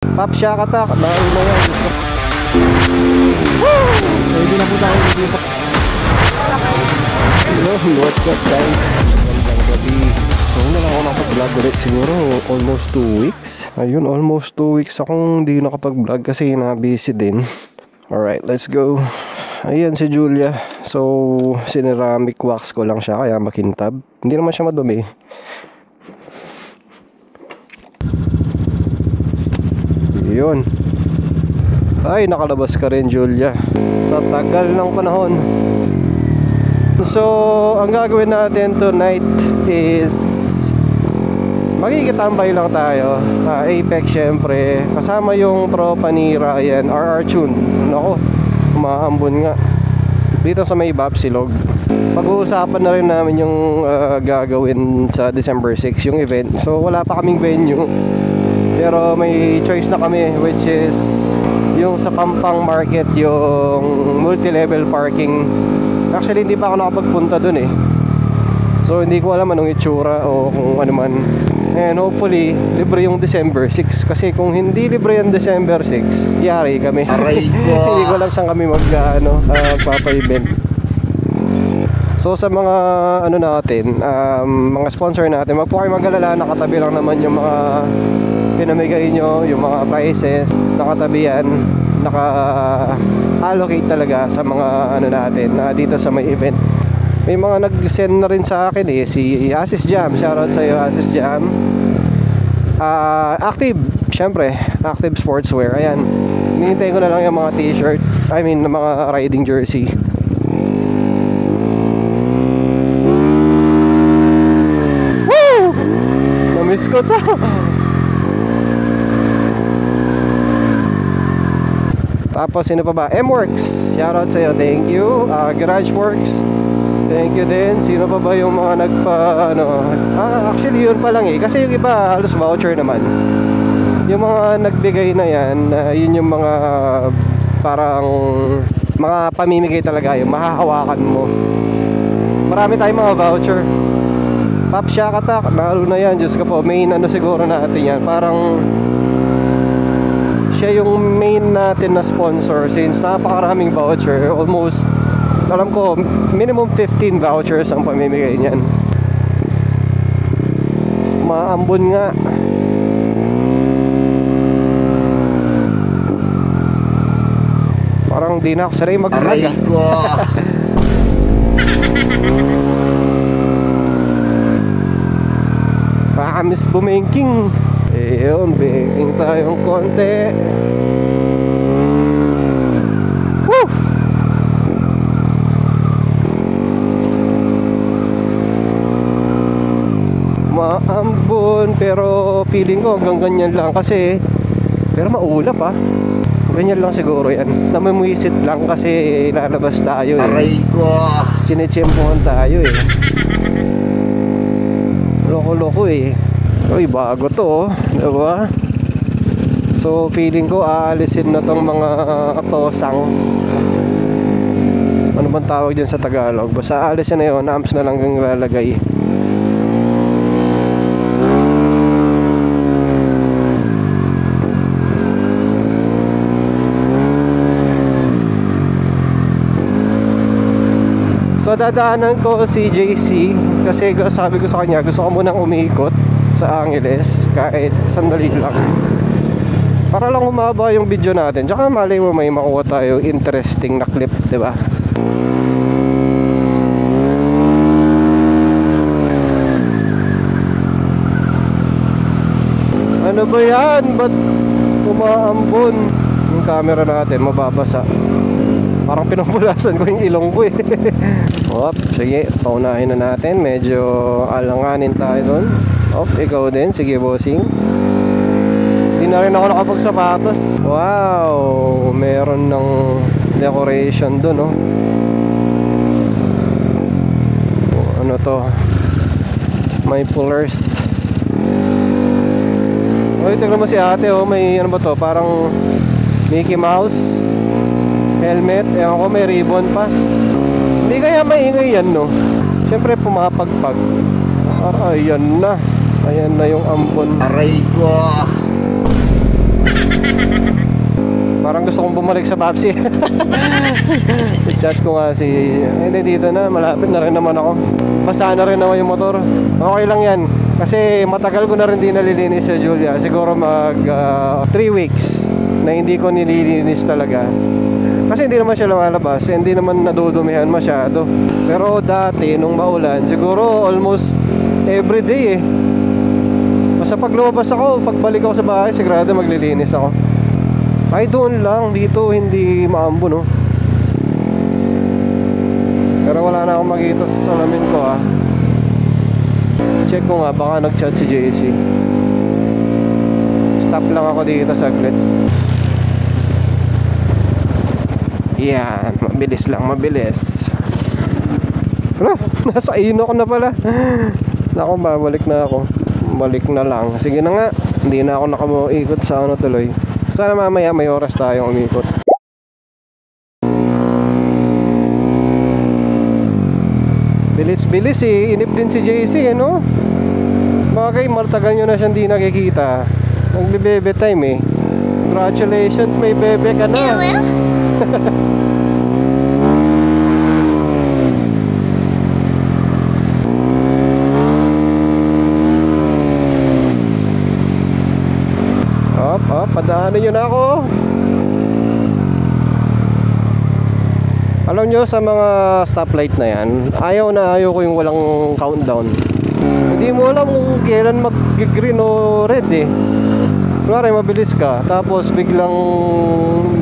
Pop Shack Attack, nauna yan. So hindi na po tayo dito. Hello, what's up guys? Magandang gabi. So na lang ako nakapag-vlog ulit. Siguro almost 2 weeks. Ayun, almost 2 weeks akong hindi nakapag-vlog kasi na-busy din. Alright, let's go. Ayan si Julia. So siniramic wax ko lang siya kaya makintab. Hindi naman siya madumi. Yun. Ay, nakalabas ka rin Julia sa tagal ng panahon. So ang gagawin natin tonight is magkikitambay lang tayo. Apex syempre. Kasama yung tropa ni Ryan, RR Tune. Nako, umaambon nga dito sa may Bapsilog. Pag-uusapan na rin namin yung gagawin sa December 6 yung event. So wala pa kaming venue, pero may choice na kami, which is yung sa Pampang Market, yung multi-level parking. Actually hindi pa ako nakapagpunta dun eh. So hindi ko alam anong itsura o kung ano man. And hopefully libre yung December 6. Kasi kung hindi libre yung December 6, yari kami. Hindi ko alam saan kami magpapa-event. So sa mga ano natin, mga sponsor natin, wag po kayo mag-alala, nakatabi lang naman yung mga pinamigay nyo, yung mga prices, nakatabi yan, naka-allocate talaga sa mga ano natin dito sa may event. May mga nag-send na rin sa akin eh, si Asis Jam, shoutout sa iyo Asis Jam. Active, syempre, Active Sportswear, ayan. Hinihintay ko na lang yung mga t-shirts, I mean mga riding jersey. Woo! Namiss ko to. Tapos sino pa ba? M-Works, shoutout sa iyo, thank you. Garage Works, thank you din. Sino pa ba yung mga actually yun pa lang eh, kasi yung iba halos voucher naman. Yung mga nagbigay na yan, yun yung mga parang mga pamimigay talaga, yung mahahawakan mo. Marami tayong mga voucher. Pop Shack Attack, naalo na yan, Diyos ko po. Main siguro natin yan, parang siya yung main natin na sponsor since napakaraming voucher. Almost, alam ko, minimum 15 vouchers ang pamimigay niyan. Maambon nga. Parang di na ako sanay mag-vlog. Miss bumengking. Ayun, baking tayong konti. Woo! Maambon, pero feeling ko hanggang ganyan lang kasi, pero maulap ah. Ganyan lang siguro yan. Namumuisit lang kasi lalabas tayo eh. Aray ko! Sinetsyempohan tayo eh. Loko-loko eh. Uy, bago to, diba? So, feeling ko aalisin na tong mga tosang. Ano bang tawag dyan sa Tagalog? Basta aalisin na yun, amps na lang yung lalagay. So, dadaanan ko si JC kasi sabi ko sa kanya, gusto ko munang umikot sa Angeles kahit sandali lang para lang humaba yung video natin, tsaka malay mo may makuha tayo interesting na clip, diba? Ano ba yan? Ba't umaambon yung camera natin? Mababasa. Parang pinapulasan ko yung ilong ko eh. Op, sige, paunahin na natin. Medyo alanganin tayo doon. Op, ikaw din, sige bossing. Hindi na rin ako nakapagsapatos. Wow, meron ng decoration doon, oh. Ano to? May pullers. Uy, tignan mo si ate, oh. May ano ba to? Parang Mickey Mouse helmet. Ewan ko, may ribbon pa. Hindi kaya maingay yan, no? Siyempre pumapagpag. Ayan na. Ayan na yung ambon. Aray ko. bumalik sa Papsi. I-chat ko nga si... Hindi, dito na. Malapit na rin naman ako. Basa na rin naman yung motor. Okay lang yan. Kasi matagal ko na rin di nalilinis sa Julia. Siguro mag 3 weeks na hindi ko nililinis talaga. Kasi hindi naman siya lumalabas. Hindi naman nadudumihan masyado. Pero dati, nung maulan, siguro almost everyday eh. Basta pag lumabas ako, pagbalik ako sa bahay, sigurado maglilinis ako. Ay doon lang, dito hindi maambo no. Pero wala na akong makita sa salamin ko ah. Check ko nga, baka nag-chat si JC. Stop lang ako dito saglit. Yan, mabilis lang, mabilis. Wala, nasa ino ko na pala. Naku, babalik na ako. Balik na lang. Sige na nga, hindi na ako nakamuikot sa ano tuloy. Sana mamaya may oras tayong umikot. Bilis-bilis eh. Inip din si JC eh, no? Bagay, martagal nyo na siyang di nakikita. Nagbibebe time eh. Congratulations, may bebe ka na. Padaanan nyo na ako. Alam nyo, sa mga stoplight na yan, ayaw ko yung walang countdown. Hindi mo alam kung kailan mag-green o red eh. Kunwari mabilis ka, tapos biglang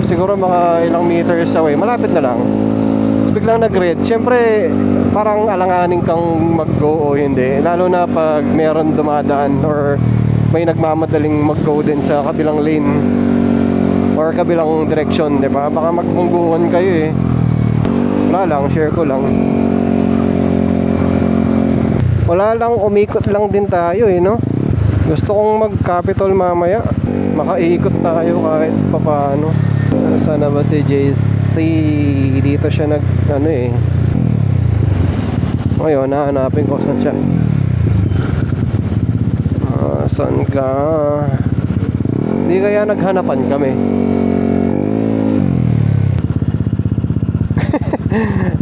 siguro mga ilang meters away, malapit na lang, tapos biglang nag-red. Siyempre parang alanganin kang mag-go o hindi. Lalo na pag meron dumadaan or may nagmamadaling mag-go din sa kabilang lane or kabilang direction, di ba? Baka magmungguhan kayo eh. Wala lang, share ko lang. Wala lang, umikot lang din tayo eh, no? Gusto kong mag-Capitol mamaya. Makaikot tayo kahit papaano. Sana ba si JC? Dito siya nag, ano eh. Ngayon, nahanapin ko saan siya. Saan ka? Hindi kaya naghanapan kami.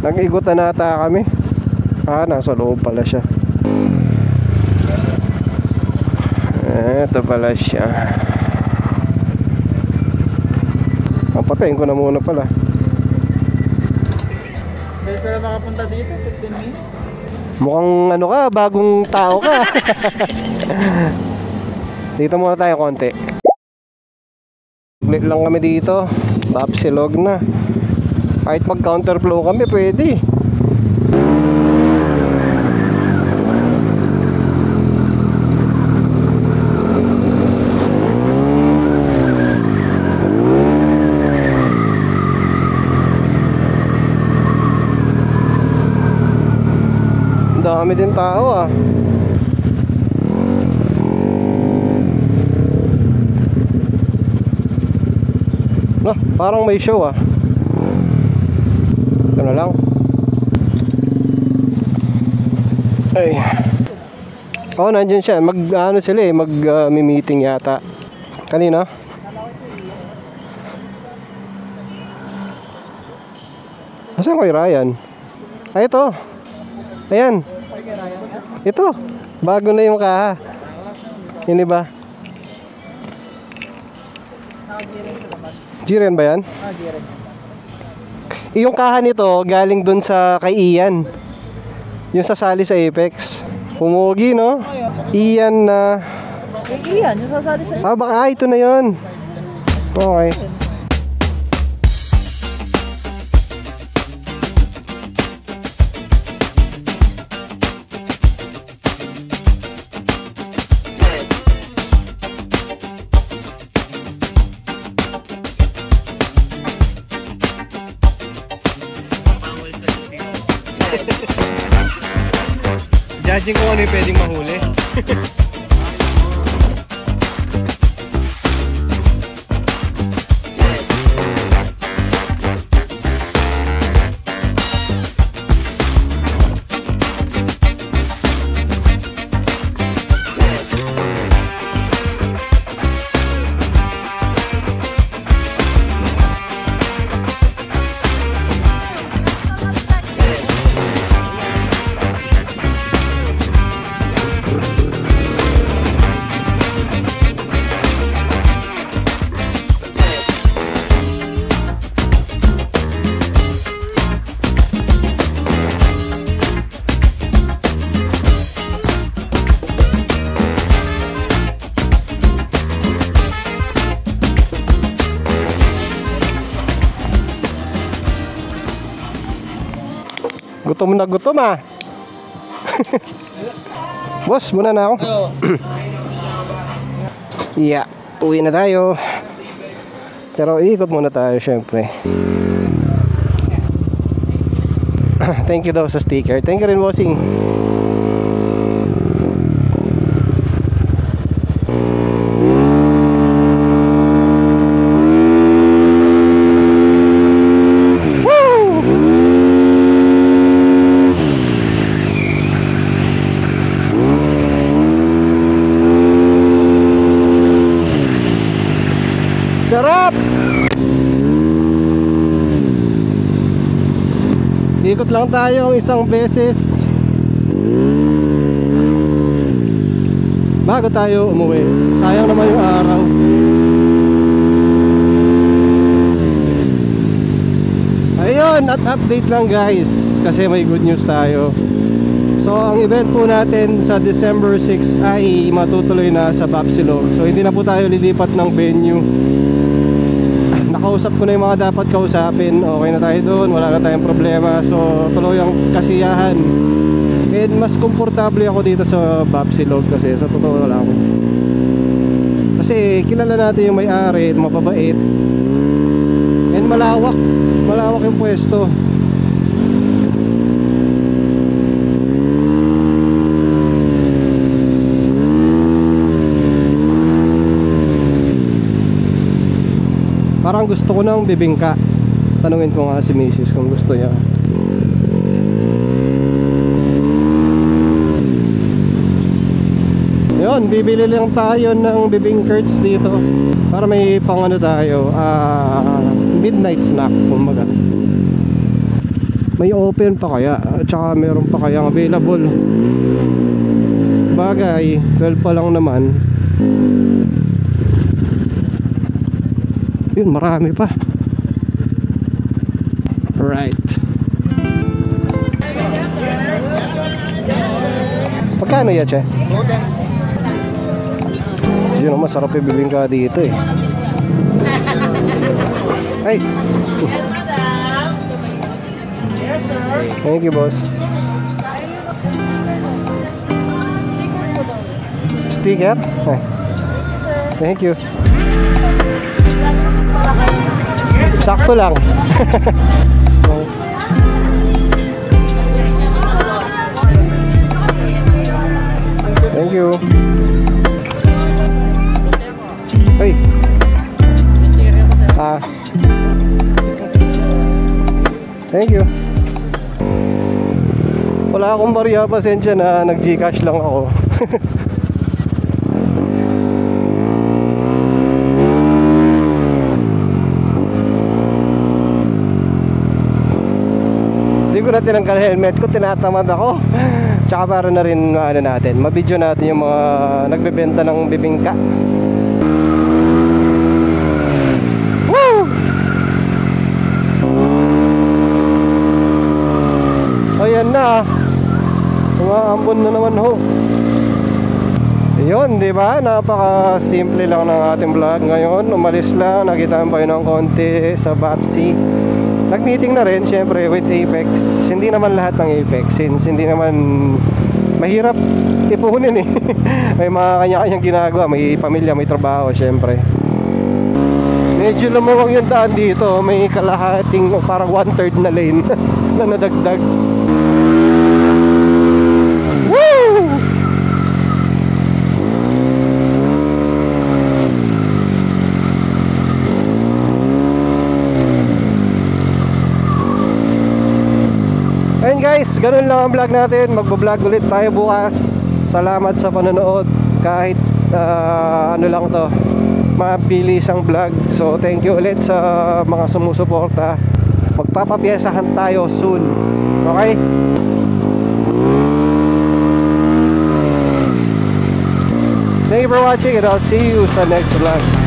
Nag-igutan nata kami. Nasa loob pala siya. Ito pala siya. Patayin ko na muna pala. Pwede pala makapunta dito, 15 minutes. Mukhang ano ka, bagong tao ka. Dito muna tayo konti. Split lang kami dito. Papsilog na. Kahit mag counterflow kami pwede. Dami din tao ah. Parang may show ah. Ano lang. Ay. Oh, nandiyan siya. Ano sila eh, meeting yata. Kanina? Asan ko yung Ryan? Ay, ito. Ayan. Ito. Bago na yung kaha. Hindi ba? Jiren ba yan? Jiren. Yung kaha nito galing dun sa kay Ian. Yung sasali sa Apex. Pumugi no? Ian na... Ian, yung sasali sa... baka ito na yun. Okay. Judging ko ano yung pwedeng mahuli. Gutom na gutom ah. Boss, muna na ako. Yeah, uwi na tayo. Pero ikot muna tayo syempre. Thank you daw sa sticker. Thank you rin, bossing. Sarap! Ikot lang tayo isang beses bago tayo umuwi. Sayang naman yung araw. Ayun, at update lang guys, kasi may good news tayo. So ang event po natin sa December 6 ay matutuloy na sa Bapsilog. So hindi na po tayo lilipat ng venue. Nakausap ko na yung mga dapat kausapin. Okay na tayo doon, wala na tayong problema. So tuloy ang kasiyahan. And mas komportable ako dito sa Bapsilog kasi sa totoo lang. Kasi kilala natin yung may-ari, mababait. And malawak yung pwesto. Parang gusto ko ng bibingka. Tanungin ko nga si Mrs. kung gusto niya. Yun, bibili lang tayo ng bibingkerts dito para may pang ano tayo, midnight snack kumbaga. May open pa kaya, at saka meron pa kayang available. Bagay, 12 pa lang naman. Yun, marami pa. Right. Pagkano yan, che? Yun ang masarap yung bibingka dito eh. Ay! Thank you, boss. Sticker? Ay. Thank you. Sakto lang. Thank you. Hey. Thank you. Wala akong barya, pasensya na, nag-Gcash lang ako. Hindi ko na tinanggal helmet ko, tinatamad ako. Tsaka para na rin mabidyo natin yung mga nagbebenta ng bibingka. Woo! Ayan na. Umaambon na naman ho. Ayun, di ba? Napaka-simple lang ng ating vlog ngayon. Umalis lang, nakita tayo ng konti sa Bapsi. Nag-meeting na rin, syempre, with Apex. Hindi naman lahat ng Apex, since hindi naman mahirap ipuhunin eh. May mga kanya-kanyang ginagawa, may pamilya, may trabaho, syempre. Medyo lumuwang yung daan dito, may kalahating, parang 1/3 na lane na nadagdag. Woo! Ayun guys, ganun lang ang vlog natin. Magbablog ulit tayo bukas. Salamat sa panonood. Kahit ano lang to, mabilis ang vlog. So thank you ulit sa mga sumusuporta. Magpapapyesahan tayo soon. Okay? Thank you for watching and I'll see you sa next vlog.